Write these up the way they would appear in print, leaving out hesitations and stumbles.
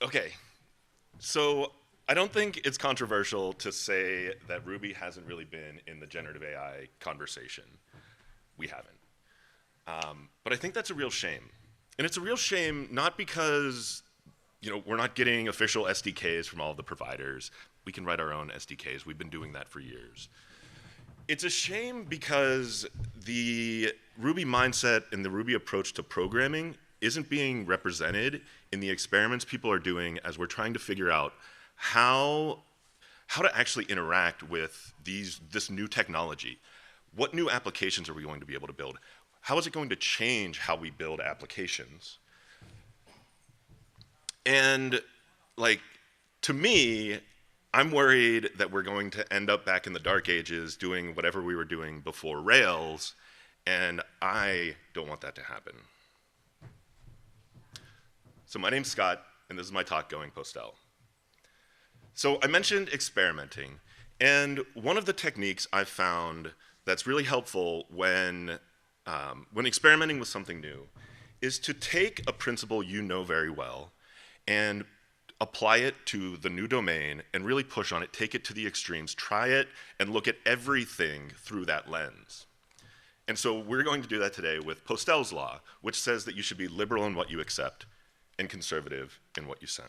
Okay, so I don't think it's controversial to say that Ruby hasn't really been in the generative AI conversation. We haven't. But I think that's a real shame. And it's a real shame not because we're not getting official SDKs from all of the providers. We can write our own SDKs. We've been doing that for years. It's a shame because the Ruby mindset and the Ruby approach to programming isn't being represented in the experiments people are doing as we're trying to figure out how to actually interact with this new technology. What new applications are we going to be able to build? How is it going to change how we build applications? And to me, I'm worried that we're going to end up back in the dark ages doing whatever we were doing before Rails, and I don't want that to happen. So my name's Scott, and this is my talk, Going Postel. So I mentioned experimenting, and one of the techniques I've found that's really helpful when experimenting with something new is to take a principle you know very well and apply it to the new domain and really push on it, take it to the extremes, try it, and look at everything through that lens. And so we're going to do that today with Postel's law, which says that you should be liberal in what you accept and conservative in what you send.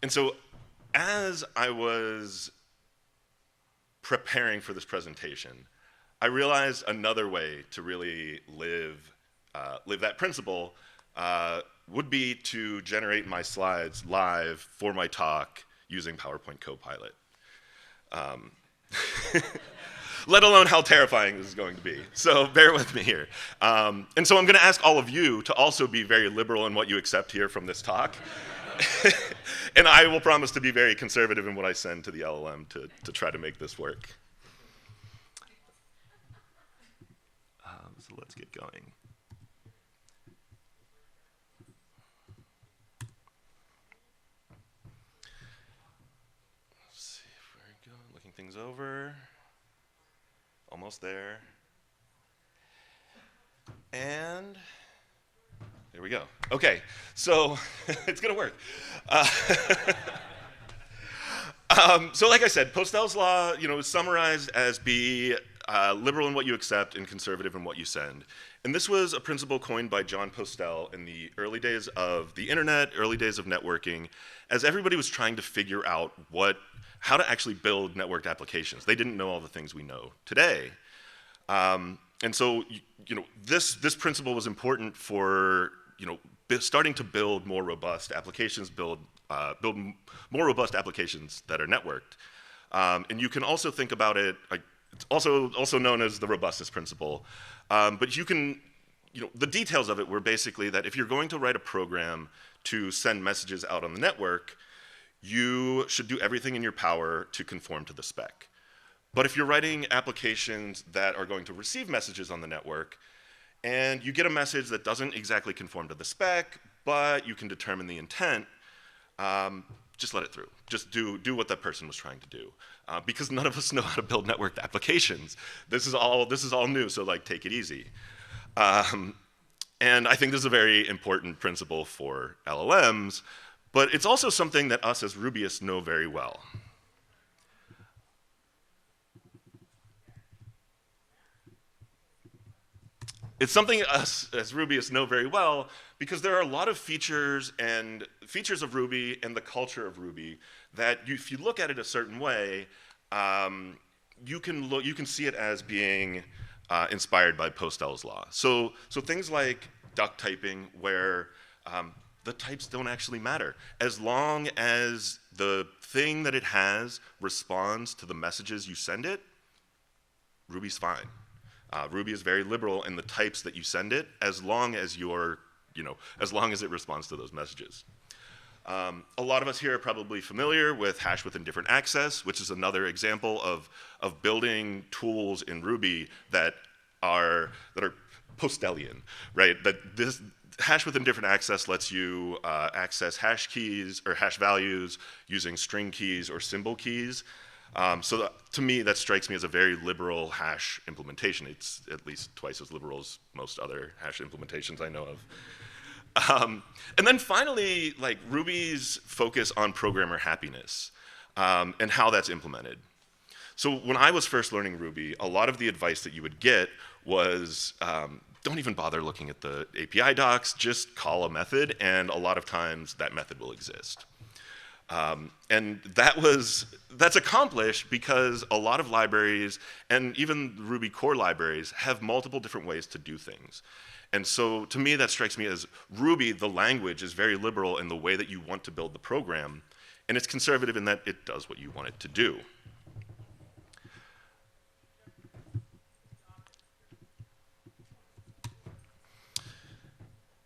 And so as I was preparing for this presentation, I realized another way to really live that principle would be to generate my slides live for my talk using PowerPoint Copilot. Let alone how terrifying this is going to be. So bear with me here. And so I'm going to ask all of you to also be very liberal in what you accept here from this talk. And I will promise to be very conservative in what I send to the LLM to try to make this work. So let's get going. Let's see if we're going, looking things over. Almost there. And there we go. Okay, so it's going to work. So like I said, Postel's law is summarized as be liberal in what you accept and conservative in what you send. And this was a principle coined by John Postel in the early days of the internet, early days of networking, as everybody was trying to figure out how to actually build networked applications. They didn't know all the things we know today. And so this principle was important for starting to build more robust applications, build more robust applications that are networked. And you can also think about it, it's also known as the robustness principle. But you can, the details of it were basically that if you're going to write a program to send messages out on the network, you should do everything in your power to conform to the spec. But if you're writing applications that are going to receive messages on the network, and you get a message that doesn't exactly conform to the spec, but you can determine the intent, just let it through. Just do what that person was trying to do. Because none of us know how to build networked applications. This is all new, so take it easy. And I think this is a very important principle for LLMs, but it's also something that us as Rubyists know very well. It's something us as Rubyists know very well because there are a lot of features of Ruby and the culture of Ruby that if you look at it a certain way, you can see it as being inspired by Postel's law. So things like duck typing, where the types don't actually matter. As long as the thing that it has responds to the messages you send it, Ruby's fine. Ruby is very liberal in the types that you send it, as long as as long as it responds to those messages. A lot of us here are probably familiar with hash with indifferent access, which is another example of building tools in Ruby that are Postelian, right? That this hash with indifferent access lets you access hash keys or hash values using string keys or symbol keys. To me, that strikes me as a very liberal hash implementation. It's at least twice as liberal as most other hash implementations I know of. And then finally, like Ruby's focus on programmer happiness and how that's implemented. So when I was first learning Ruby, a lot of the advice that you would get was don't even bother looking at the API docs, just call a method, and a lot of times that method will exist. And that's accomplished because a lot of libraries, and even Ruby core libraries, have multiple different ways to do things. And so to me, that strikes me as Ruby, the language, is very liberal in the way that you want to build the program, and it's conservative in that it does what you want it to do.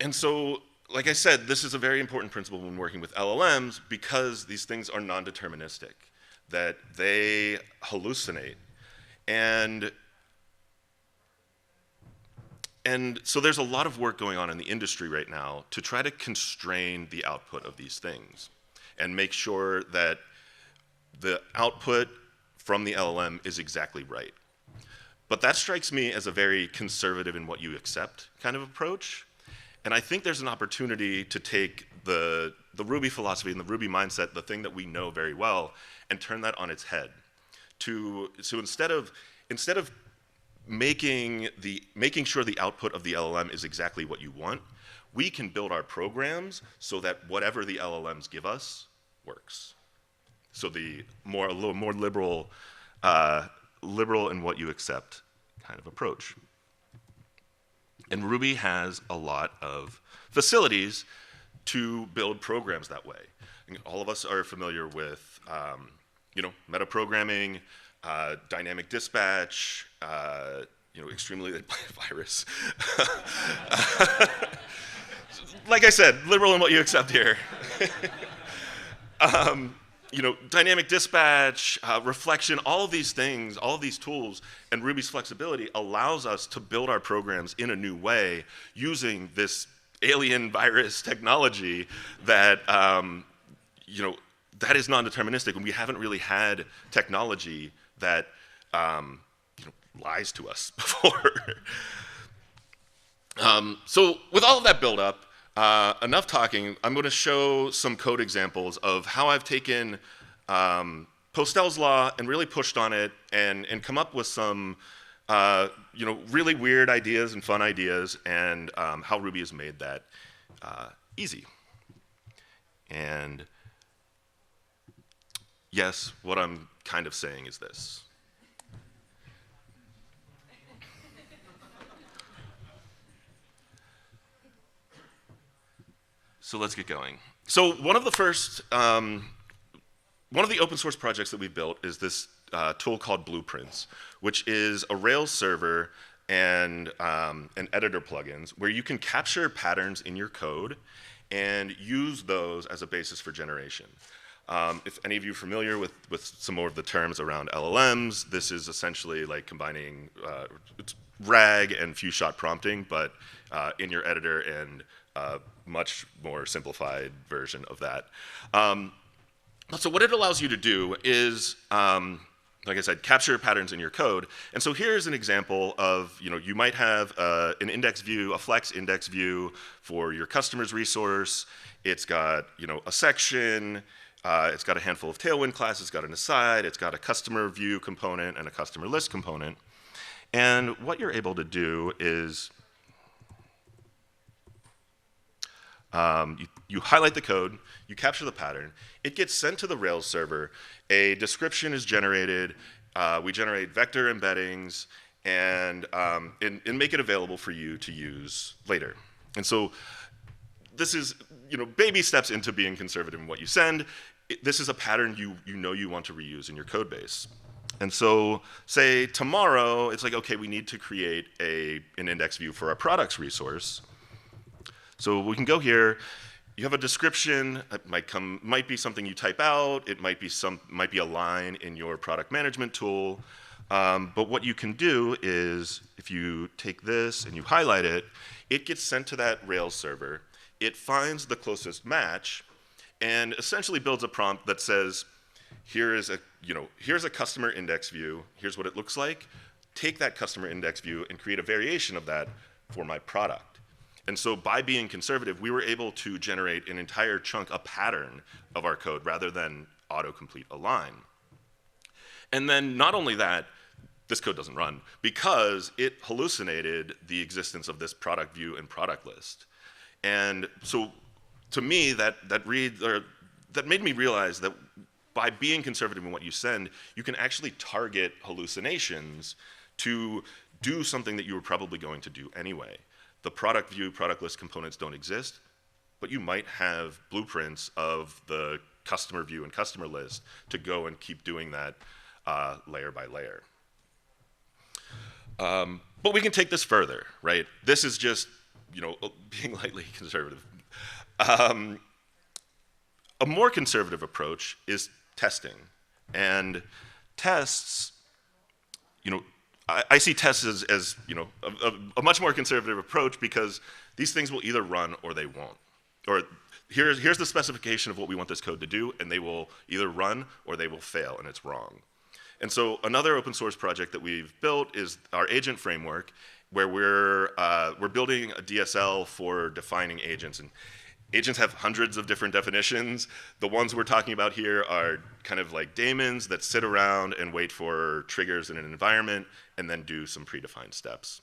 And so, like I said, this is a very important principle when working with LLMs because these things are non-deterministic, that they hallucinate. And so there's a lot of work going on in the industry right now to try to constrain the output of these things and make sure that the output from the LLM is exactly right. But that strikes me as a very conservative in what you accept kind of approach. And I think there's an opportunity to take the Ruby philosophy and the Ruby mindset, the thing that we know very well, and turn that on its head. So instead of making sure the output of the LLM is exactly what you want, we can build our programs so that whatever the LLMs give us works. So a little more liberal in what you accept kind of approach. And Ruby has a lot of facilities to build programs that way. All of us are familiar with, metaprogramming, dynamic dispatch, extremely virus. Like I said, liberal in what you accept here. Dynamic dispatch, reflection, all of these things, all of these tools, and Ruby's flexibility allows us to build our programs in a new way using this alien virus technology that, that is non-deterministic, and we haven't really had technology that, lies to us before. So with all of that build-up, enough talking, I'm going to show some code examples of how I've taken Postel's law and really pushed on it and come up with some really weird ideas and fun ideas, and how Ruby has made that easy. And yes, what I'm kind of saying is this. So let's get going. So one of the open source projects that we built is this tool called Blueprints, which is a Rails server and an editor plugins where you can capture patterns in your code and use those as a basis for generation. If any of you are familiar with some more of the terms around LLMs, this is essentially like combining it's RAG and few-shot prompting, but in your editor and much more simplified version of that. So what it allows you to do is, like I said, capture patterns in your code. And so here's an example of, you might have an index view, a flex index view for your customer's resource. It's got, a section. It's got a handful of Tailwind classes. It's got an aside. It's got a customer view component and a customer list component. And what you're able to do is you highlight the code, you capture the pattern, it gets sent to the Rails server, a description is generated, we generate vector embeddings, and make it available for you to use later. And so this is baby steps into being conservative in what you send. This is a pattern you want to reuse in your code base. And so say tomorrow, it's like, okay, we need to create an index view for our products resource. So we can go here. You have a description. It might be something you type out. It might be a line in your product management tool. But what you can do is, if you take this and you highlight it, it gets sent to that Rails server. It finds the closest match, and essentially builds a prompt that says, here's a customer index view. Here's what it looks like. Take that customer index view and create a variation of that for my product. And so by being conservative, we were able to generate an entire chunk, a pattern of our code, rather than autocomplete a line. And then not only that, this code doesn't run because it hallucinated the existence of this product view and product list. And so to me, that made me realize that by being conservative in what you send, you can actually target hallucinations to do something that you were probably going to do anyway. The product view, product list components don't exist, but you might have blueprints of the customer view and customer list to go and keep doing that layer by layer. But we can take this further, right? This is just, being lightly conservative. A more conservative approach is testing. And tests, I see tests as a much more conservative approach because these things will either run or they won't. Or here's the specification of what we want this code to do, and they will either run or they will fail, and it's wrong. And so another open source project that we've built is our agent framework, where we're building a DSL for defining agents. And agents have hundreds of different definitions. The ones we're talking about here are kind of like daemons that sit around and wait for triggers in an environment and then do some predefined steps.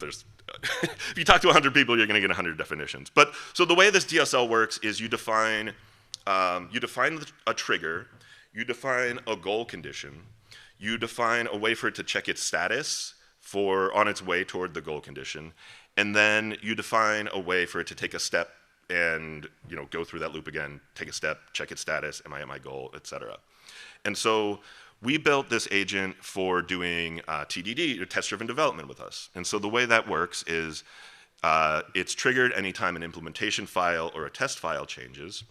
If you talk to 100 people, you're going to get 100 definitions. But so the way this DSL works is you define a trigger, you define a goal condition, you define a way for it to check its status on its way toward the goal condition, and then you define a way for it to take a step and go through that loop again, take a step, check its status, am I at my goal, etc. And so we built this agent for doing TDD, or test-driven development, with us. And so the way that works is it's triggered anytime an implementation file or a test file changes.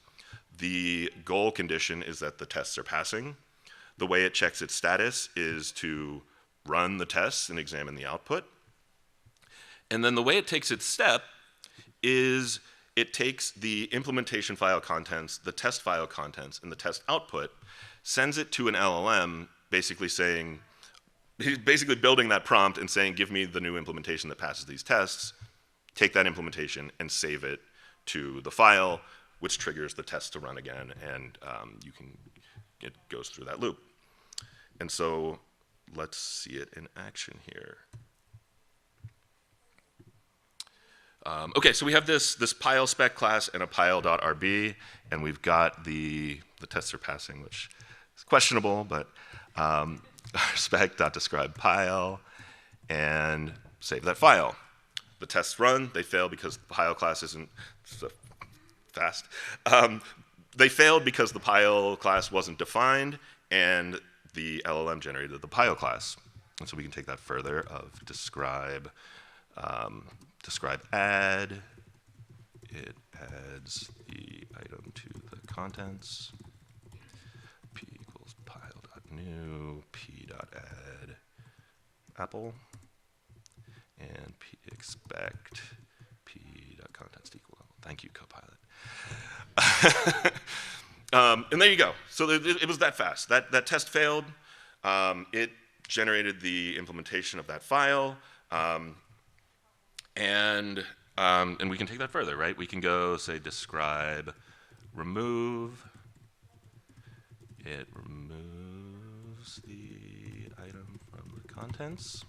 The goal condition is that the tests are passing. The way it checks its status is to run the tests and examine the output. And then the way it takes its step is it takes the implementation file contents, the test file contents, and the test output, sends it to an LLM, basically building that prompt and saying, give me the new implementation that passes these tests, take that implementation and save it to the file, which triggers the test to run again, and it goes through that loop. And so let's see it in action here. Okay, so we have this pile spec class and a pile.rb, and we've got the tests are passing, which is questionable, but spec.describe pile, and save that file. The tests run, they fail because the pile class isn't so fast. They failed because the pile class wasn't defined, and the LLM generated the pile class. And so we can take that further of describe add. It adds the item to the contents. P equals pile.new, p.add apple, and p expect p.contents equal. Thank you, Copilot. And there you go. So it was that fast. That test failed. It generated the implementation of that file. And we can take that further, right? We can go say describe remove. It removes the item from the contents.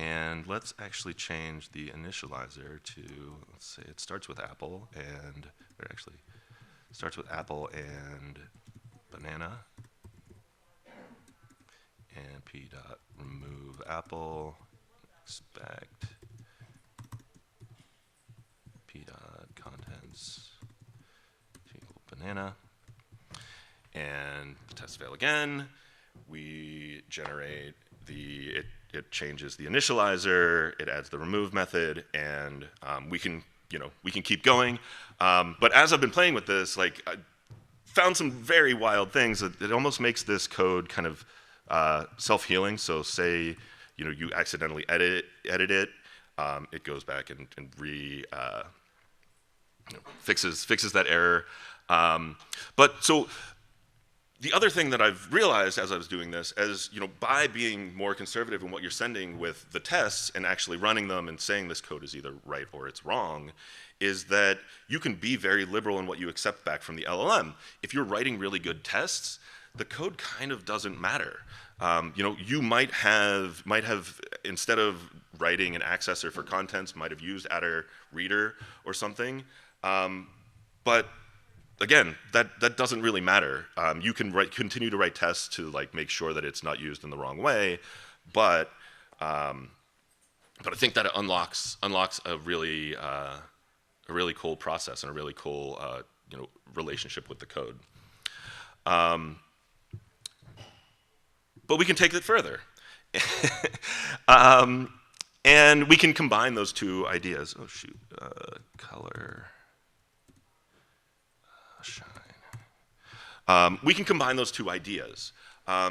And let's actually change the initializer to, let's say it starts with apple and, or actually starts with apple and banana. And p.remove apple, expect p.contents equal banana. And the tests fail again. We generate it changes the initializer, it adds the remove method, and we can keep going. But as I've been playing with this, I found some very wild things. It almost makes this code kind of self-healing. So say you accidentally edit it, it goes back and fixes that error. But so the other thing that I've realized as I was doing this, as by being more conservative in what you're sending with the tests and actually running them and saying this code is either right or it's wrong, is that you can be very liberal in what you accept back from the LLM. If you're writing really good tests, the code kind of doesn't matter. You might have instead of writing an accessor for contents, might have used attr reader or something, but again, that doesn't really matter. You can continue to write tests to make sure that it's not used in the wrong way, but I think that it unlocks a really cool process and a really cool relationship with the code. But we can take it further, and we can combine those two ideas. Oh shoot, color. Shine. We can combine those two ideas.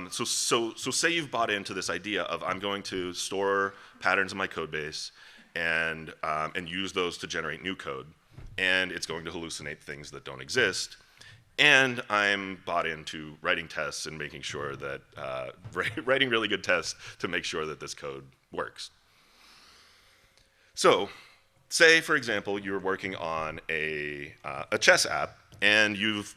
So say you've bought into this idea of I'm going to store patterns in my code base and use those to generate new code, and it's going to hallucinate things that don't exist. And I'm bought into writing tests and making sure that writing really good tests to make sure that this code works. So, say for example you're working on a chess app, and you've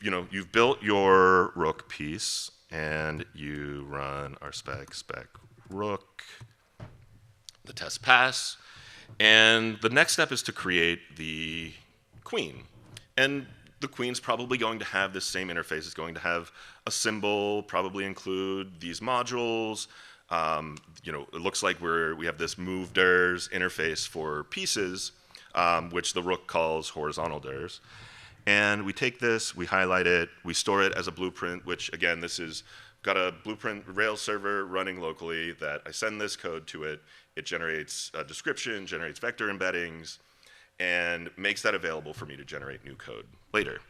built your rook piece, and you run rspec rook, the tests pass, and the next step is to create the queen. And the queen's probably going to have this same interface. It's going to have a symbol, probably include these modules. It looks like we have this move ders interface for pieces, which the rook calls horizontal ders. And we take this, we highlight it, we store it as a blueprint, which again, this is got a blueprint Rails server running locally that I send this code to it. It generates a description, generates vector embeddings, and makes that available for me to generate new code later.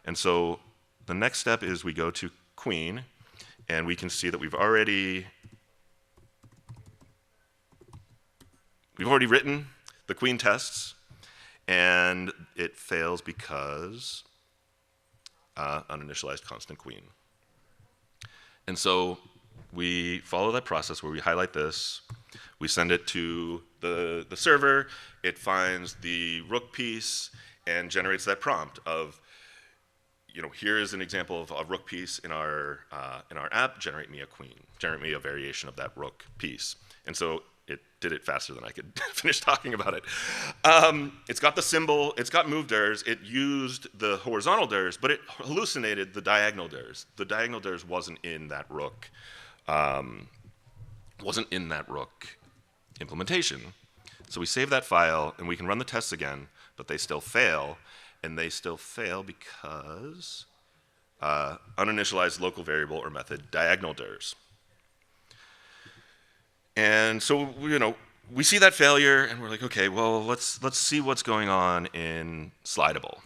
And so the next step is we go to Queen, and we can see that we've already written the Queen tests, and it fails because uninitialized constant queen. And so we follow that process where we highlight this, we send it to the server, it finds the rook piece and generates that prompt of, here is an example of a rook piece in our app, generate me a queen, generate me a variation of that rook piece. And so it did it faster than I could finish talking about it. It's got the symbol, it's got move ders, it used the horizontal ders, but it hallucinated the diagonal ders. The diagonal ders wasn't in that rook implementation. So we save that file, and we can run the tests again, but they still fail, and they still fail because uninitialized local variable or method diagonal ders. And so, we see that failure, and we're like, okay, well, let's see what's going on in Slidable.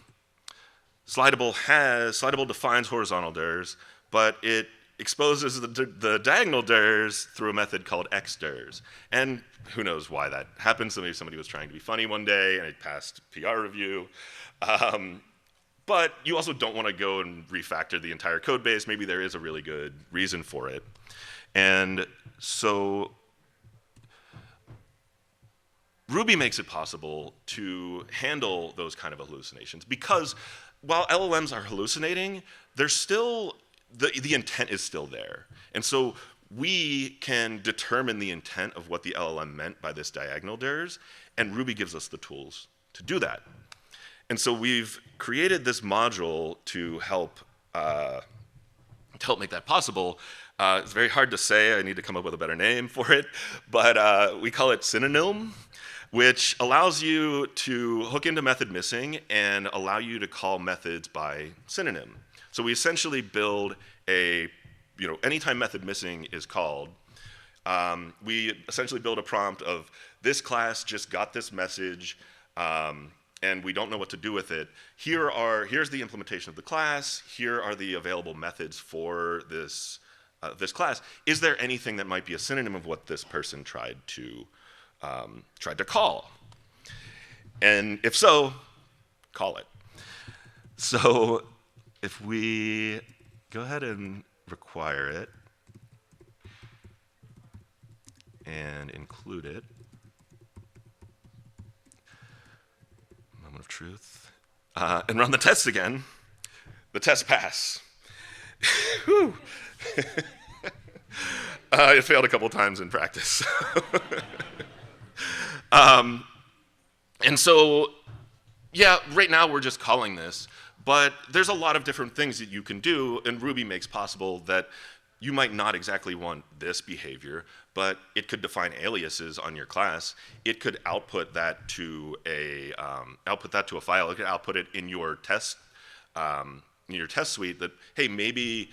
Slidable defines horizontal ders, but it exposes the diagonal ders through a method called xders. And who knows why that happened. So maybe somebody was trying to be funny one day, and it passed PR review. But you also don't want to go and refactor the entire code base. Maybe there is a really good reason for it. And so Ruby makes it possible to handle those kind of hallucinations, because while LLMs are hallucinating, they're still, the intent is still there. And so we can determine the intent of what the LLM meant by this diagonal ders, and Ruby gives us the tools to do that. And so we've created this module to help make that possible. It's very hard to say, I need to come up with a better name for it, but we call it Synonym, which allows you to hook into method missing and allow you to call methods by synonym. So we essentially build anytime method missing is called, we essentially build a prompt of this class just got this message, and we don't know what to do with it. Here's the implementation of the class. Here are the available methods for this class. Is there anything that might be a synonym of what this person tried to call? And if so, call it. So if we go ahead and require it and include it, moment of truth, and run the test again, the test pass. Whew. It failed a couple times in practice. And so, yeah, right now we're just calling this, but there's a lot of different things that you can do, and Ruby makes possible that you might not exactly want this behavior, but it could define aliases on your class. It could output that to a file. It could output it in your test suite. That, hey, maybe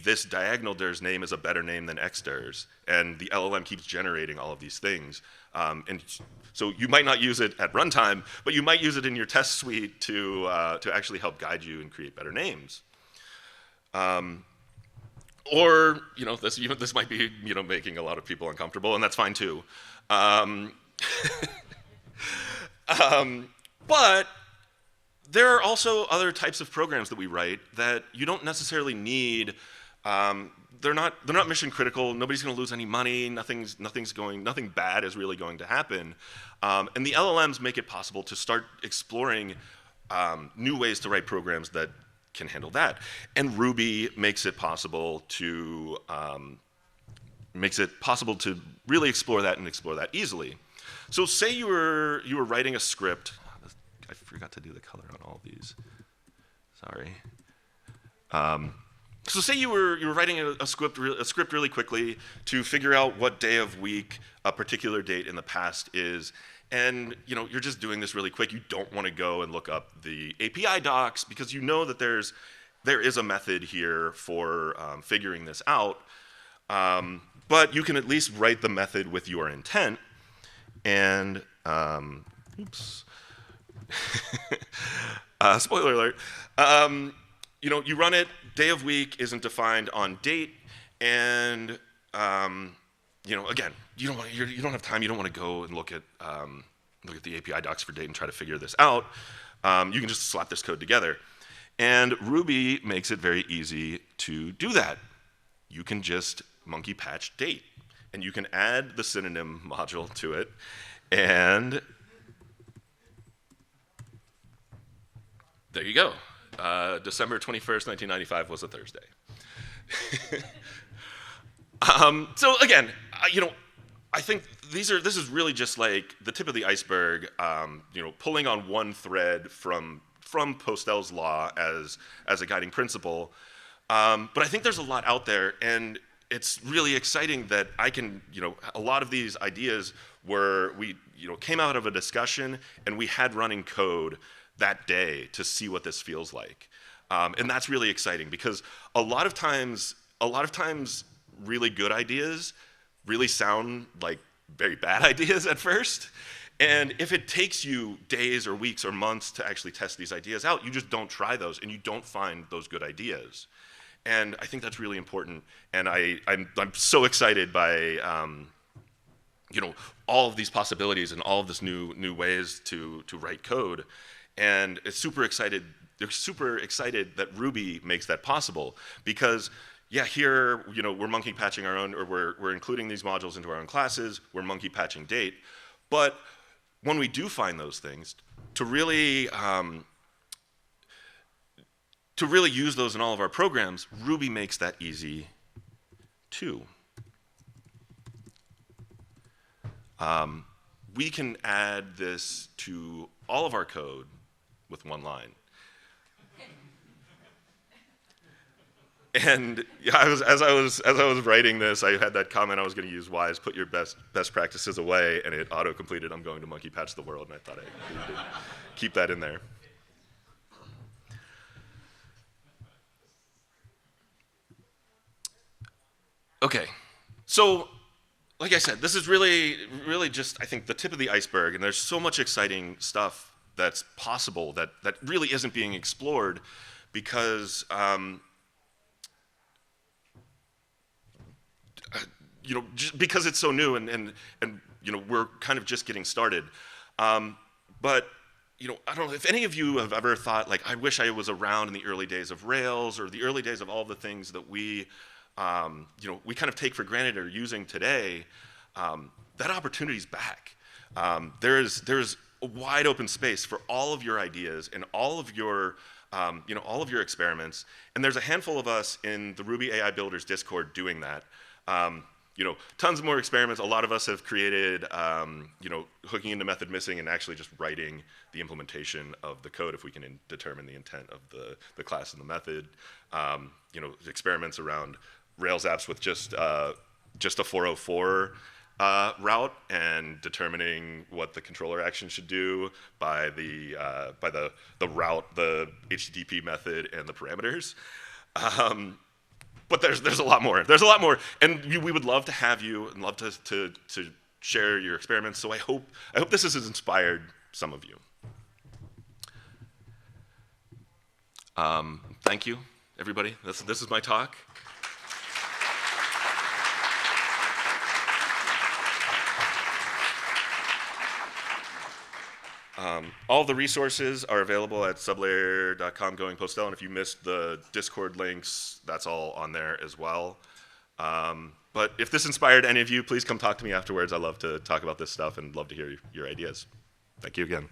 this diagonal dir's name is a better name than xdir's, and the LLM keeps generating all of these things. And so you might not use it at runtime, but you might use it in your test suite to actually help guide you and create better names. Or this might be making a lot of people uncomfortable, and that's fine too. But there are also other types of programs that we write that you don't necessarily need. They're not mission critical. Nobody's going to lose any money. Nothing bad is really going to happen. And the LLMs make it possible to start exploring new ways to write programs that can handle that. And Ruby makes it possible to really explore that and explore that easily. So say you were writing a script. I forgot to do the color on all of these. Sorry. So say you were writing a script really quickly to figure out what day of week a particular date in the past is, and you're just doing this really quick. You don't want to go and look up the API docs because you know that there is a method here for figuring this out. But you can at least write the method with your intent, and oops. Spoiler alert. You run it. Day of week isn't defined on date, and again, you don't have time. You don't want to go and look at the API docs for date and try to figure this out. You can just slap this code together, and Ruby makes it very easy to do that. You can just monkey patch date, and you can add the synonym module to it, and there you go. December 21st, 1995 was a Thursday. So again, I think this is really just like the tip of the iceberg. Pulling on one thread from Postel's law as a guiding principle. But I think there's a lot out there, and it's really exciting that I can, a lot of these ideas we came out of a discussion and we had running code that day to see what this feels like. And that's really exciting because a lot of times really good ideas really sound like very bad ideas at first. And if it takes you days or weeks or months to actually test these ideas out, you just don't try those and you don't find those good ideas. And I think that's really important. And I'm so excited by all of these possibilities and all of this new ways to write code. And they're super excited that Ruby makes that possible because, yeah, here, we're monkey patching our own, or we're including these modules into our own classes, we're monkey patching date. But when we do find those things, to really use those in all of our programs, Ruby makes that easy too. We can add this to all of our code with one line. And yeah, as I was writing this, I had that comment I was going to use wise, put your best practices away, and it auto-completed, I'm going to monkey patch the world, and I thought I needed to keep that in there. Okay, so like I said, this is really just, I think, the tip of the iceberg, and there's so much exciting stuff that's possible that really isn't being explored because just because it's so new and we're kind of just getting started. But I don't know if any of you have ever thought, like, I wish I was around in the early days of Rails or the early days of all the things that we kind of take for granted or using today. That opportunity's back. There's a wide open space for all of your ideas and all of your experiments. And there's a handful of us in the Ruby AI Builders Discord doing that. Tons more experiments. A lot of us have created, hooking into method missing and actually just writing the implementation of the code if we can determine the intent of the class and the method. Experiments around Rails apps with just a 404 route and determining what the controller action should do by the route, the HTTP method, and the parameters. But there's a lot more. There's a lot more, and we would love to have you and love to share your experiments. So I hope this has inspired some of you. Thank you, everybody. This is my talk. All the resources are available at sublayer.com going Postel, and if you missed the Discord links, that's all on there as well. But if this inspired any of you, please come talk to me afterwards. I love to talk about this stuff and love to hear your ideas. Thank you again.